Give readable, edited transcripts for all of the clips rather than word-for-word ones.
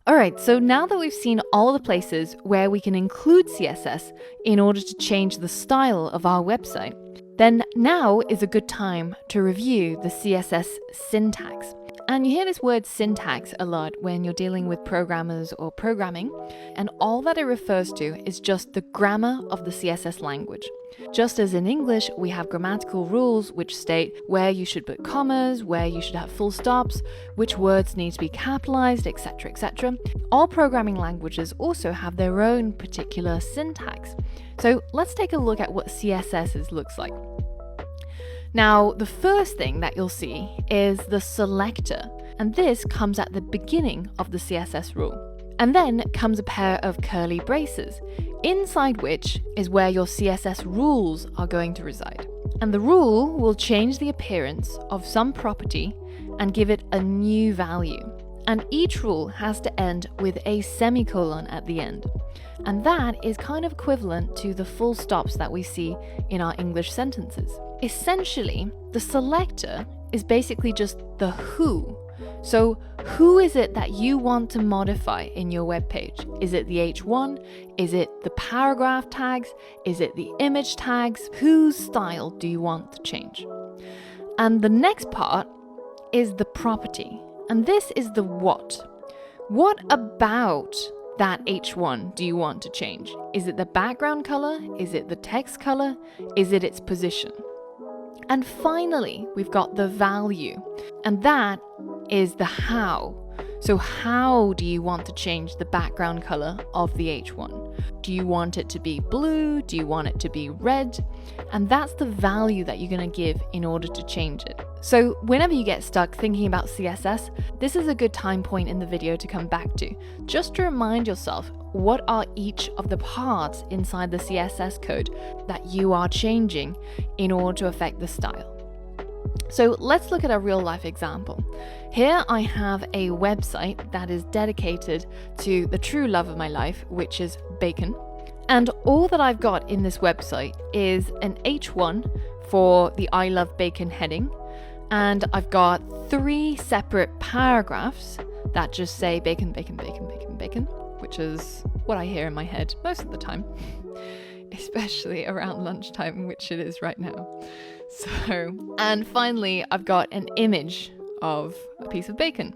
Alright, so now that we've seen all the places where we can include CSS in order to change the style of our website, then now is a good time to review the CSS syntax. And you hear this word syntax a lot when you're dealing with programmers or programming, and all that it refers to is just the grammar of the CSS language. Just as in English, we have grammatical rules which state where you should put commas, where you should have full stops, which words need to be capitalized, etc., etc. All programming languages also have their own particular syntax. So let's take a look at what CSS looks like. Now, the first thing that you'll see is the selector, and this comes at the beginning of the CSS rule. And then comes a pair of curly braces, inside which is where your CSS rules are going to reside. And the rule will change the appearance of some property and give it a new value. And each rule has to end with a semicolon at the end. And that is kind of equivalent to the full stops that we see in our English sentences. Essentially, the selector is basically just the who. So who is it that you want to modify in your web page? Is it the H1? Is it the paragraph tags? Is it the image tags? Whose style do you want to change? And the next part is the property. And this is the what. What about that H1 do you want to change? Is it the background color? Is it the text color? Is it its position? And finally, we've got the value, and that is the how. So how do you want to change the background color of the H1? Do you want it to be blue? Do you want it to be red? And that's the value that you're going to give in order to change it. So whenever you get stuck thinking about CSS, this is a good time point in the video to come back to, just to remind yourself what are each of the parts inside the CSS code that you are changing in order to affect the style. So let's look at a real life example. Here I have a website that is dedicated to the true love of my life, which is bacon. And all that I've got in this website is an H1 for the I love bacon heading. And I've got 3 separate paragraphs that just say bacon, bacon, bacon, bacon, bacon, which is what I hear in my head most of the time, especially around lunchtime, which it is right now. So, and finally, I've got an image of a piece of bacon.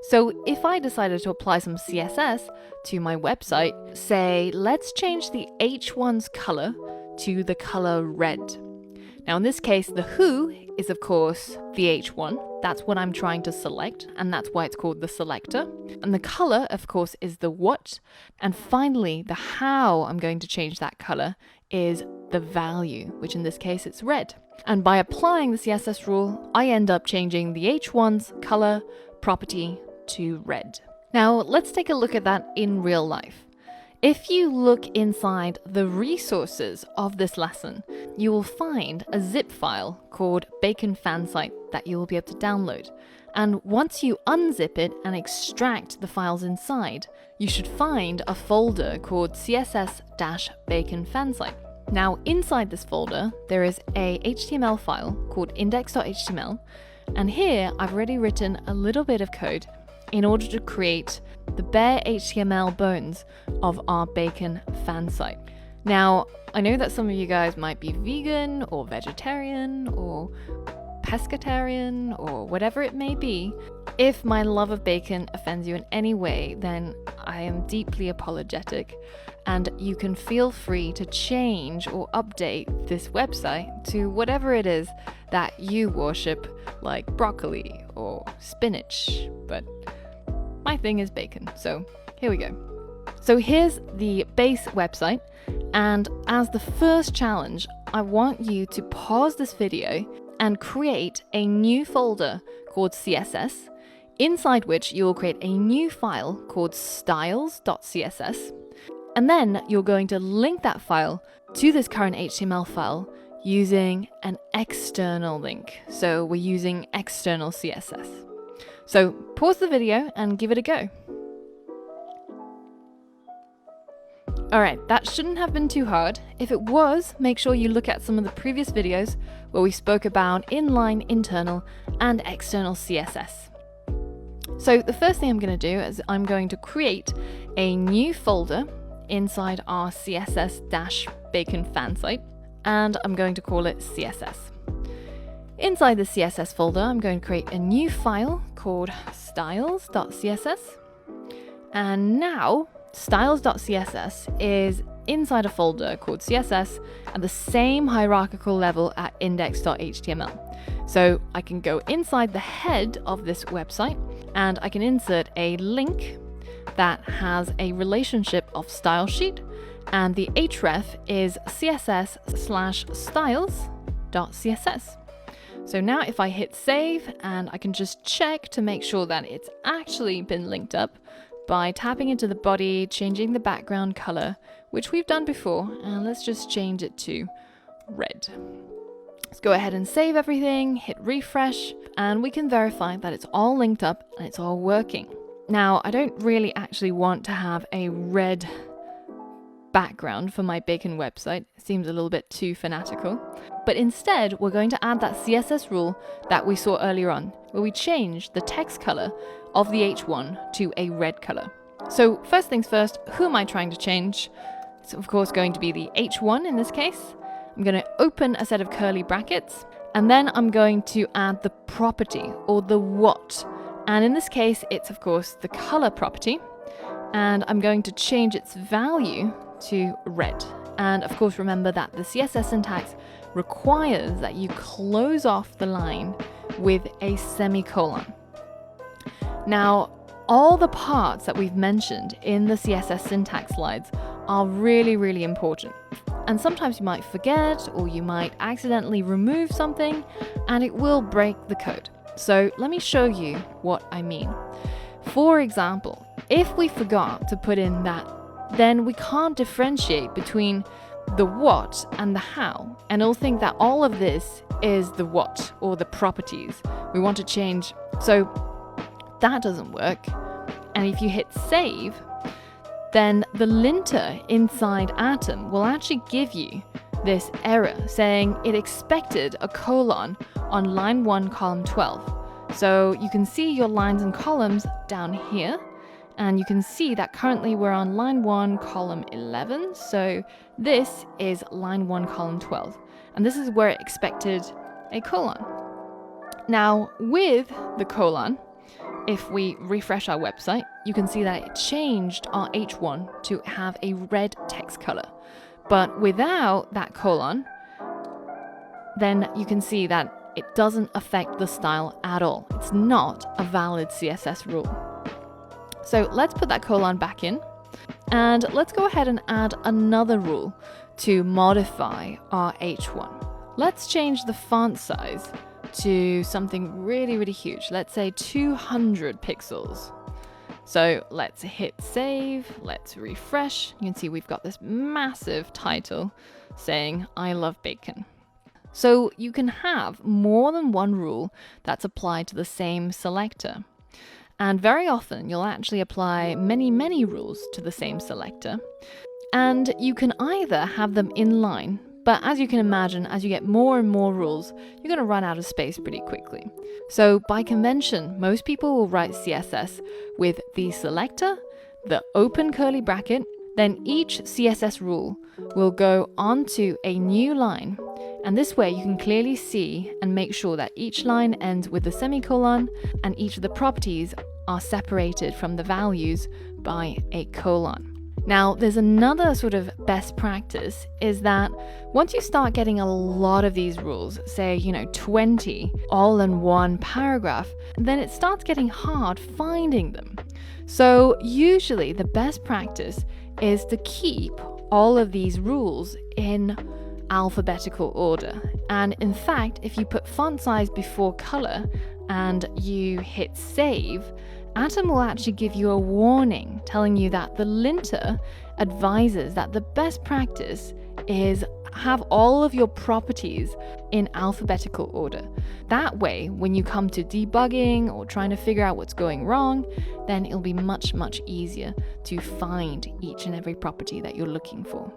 So if I decided to apply some CSS to my website, say, let's change the H1's color to the color red. Now in this case, the who is of course the H1. That's what I'm trying to select, and that's why it's called the selector. And the color, of course, is the what. And finally, the how I'm going to change that color is the value, which in this case it's red. And by applying the CSS rule, I end up changing the H1's color property to red. Now let's take a look at that in real life. If you look inside the resources of this lesson, you will find a zip file called Bacon Fansite that you will be able to download. And once you unzip it and extract the files inside, you should find a folder called CSS-Bacon Fansite. Now inside this folder, there is a HTML file called index.html, and here I've already written a little bit of code in order to create the bare HTML bones of our bacon fan site. Now, I know that some of you guys might be vegan or vegetarian or pescatarian or whatever it may be. If my love of bacon offends you in any way, then I am deeply apologetic, and you can feel free to change or update this website to whatever it is that you worship, like broccoli or spinach, but my thing is bacon, so here we go. So here's the base website, and as the first challenge, I want you to pause this video and create a new folder called CSS, inside which you will create a new file called styles.css, and then you're going to link that file to this current HTML file using an external link. So we're using external CSS. So pause the video and give it a go. Alright, that shouldn't have been too hard. If it was, make sure you look at some of the previous videos where we spoke about inline, internal, and external CSS. So the first thing I'm going to do is I'm going to create a new folder inside our CSS-Bacon fan site, and I'm going to call it CSS. Inside the CSS folder, I'm going to create a new file called styles.css. And now styles.css is inside a folder called CSS at the same hierarchical level at index.html. So I can go inside the head of this website and I can insert a link that has a relationship of style sheet, and the href is css/styles.css. So now if I hit save, and I can just check to make sure that it's actually been linked up by tapping into the body, changing the background color, which we've done before, and let's just change it to red. Let's go ahead and save everything, hit refresh, and we can verify that it's all linked up and it's all working. Now, I don't really actually want to have a red background for my Bacon website. It seems a little bit too fanatical. But instead, we're going to add that CSS rule that we saw earlier on, where we change the text color of the H1 to a red color. So first things first, who am I trying to change? It's of course going to be the H1 in this case. I'm going to open a set of curly brackets, and then I'm going to add the property, or the what. And in this case, it's of course the color property, and I'm going to change its value to red. And of course, remember that the CSS syntax requires that you close off the line with a semicolon. Now, all the parts that we've mentioned in the CSS syntax slides are really, really important. And sometimes you might forget, or you might accidentally remove something, and it will break the code. So let me show you what I mean. For example, if we forgot to put in that, then we can't differentiate between the what and the how, and it'll think that all of this is the what, or the properties we want to change. So that doesn't work. And if you hit save, then the linter inside Atom will actually give you this error saying it expected a colon on line 1, column 12. So you can see your lines and columns down here, and you can see that currently we're on line 1, column 11. So this is line 1, column 12. And this is where it expected a colon. Now, with the colon, if we refresh our website, you can see that it changed our H1 to have a red text color. But without that colon, then you can see that it doesn't affect the style at all. It's not a valid CSS rule. So let's put that colon back in, and let's go ahead and add another rule to modify our H1. Let's change the font size to something really, really huge. Let's say 200 pixels. So let's hit save, let's refresh. You can see we've got this massive title saying, I love bacon. So you can have more than one rule that's applied to the same selector. And very often you'll actually apply many, many rules to the same selector. And you can either have them in line, but as you can imagine, as you get more and more rules, you're going to run out of space pretty quickly. So by convention, most people will write CSS with the selector, the open curly bracket, then each CSS rule will go onto a new line. And this way you can clearly see and make sure that each line ends with a semicolon and each of the properties are separated from the values by a colon. Now, there's another sort of best practice is that once you start getting a lot of these rules, say, 20 all in one paragraph, then it starts getting hard finding them. So usually the best practice is to keep all of these rules in alphabetical order. And in fact, if you put font size before color and you hit save, Atom will actually give you a warning telling you that the linter advises that the best practice is have all of your properties in alphabetical order. That way, when you come to debugging or trying to figure out what's going wrong, then it'll be much, much easier to find each and every property that you're looking for.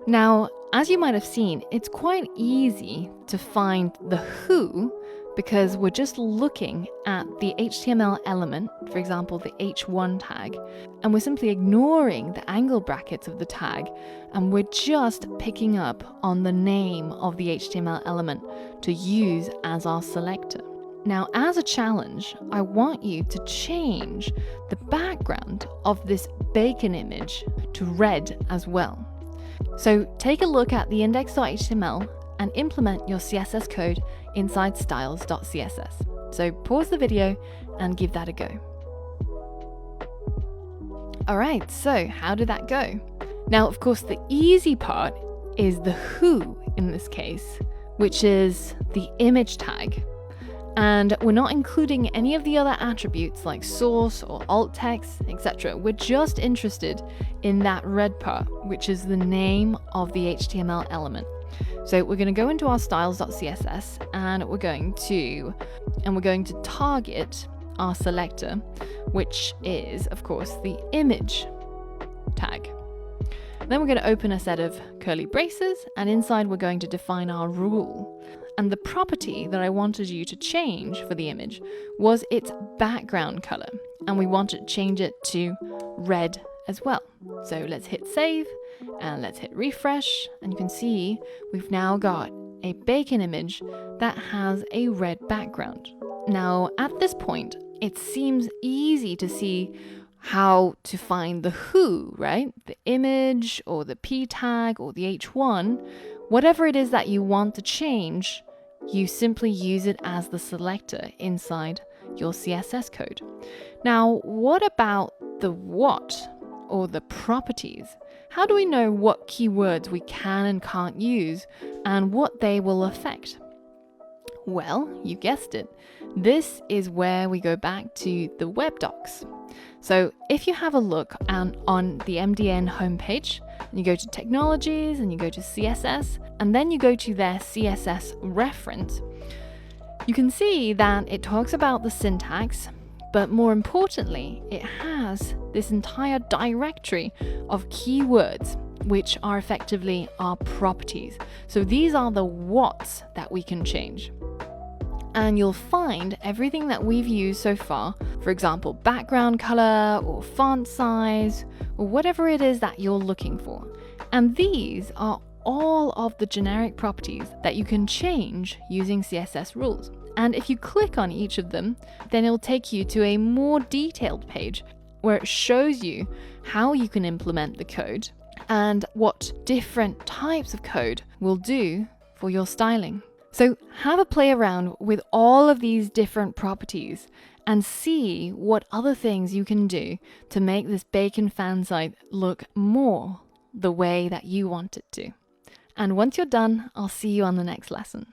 Now, as you might have seen, it's quite easy to find the who because we're just looking at the HTML element, for example, the h1 tag, and we're simply ignoring the angle brackets of the tag, and we're just picking up on the name of the HTML element to use as our selector. Now, as a challenge, I want you to change the background of this bacon image to red as well. So take a look at the index.html and implement your CSS code inside styles.css. So pause the video and give that a go. Alright, so how did that go? Now, of course, the easy part is the who in this case, which is the image tag. And we're not including any of the other attributes like source or alt text, etc. We're just interested in that red part, which is the name of the HTML element. So we're going to go into our styles.css and we're going to target our selector, which is, of course, the image tag. Then we're going to open a set of curly braces, and inside we're going to define our rule. And the property that I wanted you to change for the image was its background color, and we want to change it to red as well. So let's hit save and let's hit refresh, and you can see we've now got a bacon image that has a red background. Now at this point it seems easy to see how to find the who, right? The image or the p tag or the h1, whatever it is that you want to change, you simply use it as the selector inside your CSS code. Now, what about the what or the properties? How do we know what keywords we can and can't use and what they will affect? Well, you guessed it. This is where we go back to the web docs. So if you have a look on the MDN homepage, and you go to technologies and you go to CSS, and then you go to their CSS reference, you can see that it talks about the syntax, but more importantly, it has this entire directory of keywords, which are effectively our properties. So these are the whats that we can change. And you'll find everything that we've used so far, for example, background color or font size, or whatever it is that you're looking for. And these are all of the generic properties that you can change using CSS rules. And if you click on each of them, then it'll take you to a more detailed page where it shows you how you can implement the code and what different types of code will do for your styling. So have a play around with all of these different properties and see what other things you can do to make this bacon fan site look more the way that you want it to. And once you're done, I'll see you on the next lesson.